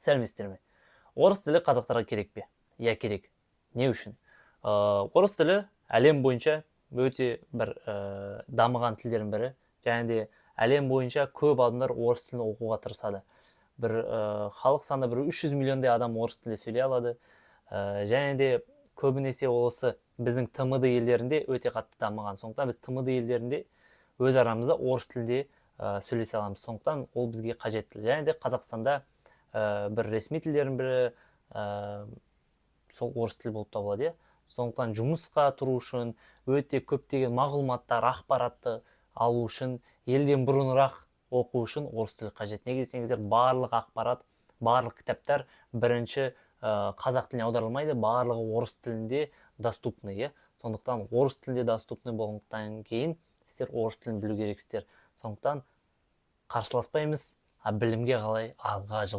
Сәлеметсіздер ме? Орыс тілі қазақтарға керек пе? Иә, керек. Не үшін? Орыс тілі әлем бойынша өте бір дамыған тілдердің бірі. Және де әлем бойынша көп адамдар орыс тілін оқуға тырысады. Бір халық саны бір 300 миллиондай адам орыс тілі сөйлей алады. Және де көбінесе осы біздің ТМД елдерінде өте қатты дамыған. Сондықтан біз ТМД елдерінде өз арамызда орыс тілінде сөйлесе аламыз. Сондықтан ол бізге қажетті. Және де Қазақстанда бір ресми тілдердің бірі сол орыс тілі болып табылады. Сондықтан жұмысқа тұру үшін өте көптеген мағлұматтар, ақпаратты алу үшін, елден бұрынырақ оқу үшін орыс тілі қажет. Неге десеңіздер, барлық ақпарат, барлық кітаптар бірінші қазақ тіліне аударылмайды, барлығы орыс тілінде доступны. Сондықтан орыс тілінде доступны болғандықтан кейін сіздер орыс тілін білу керексіздер. Сондықтан қарсыласпаймыз, білімге қалай алға жылжи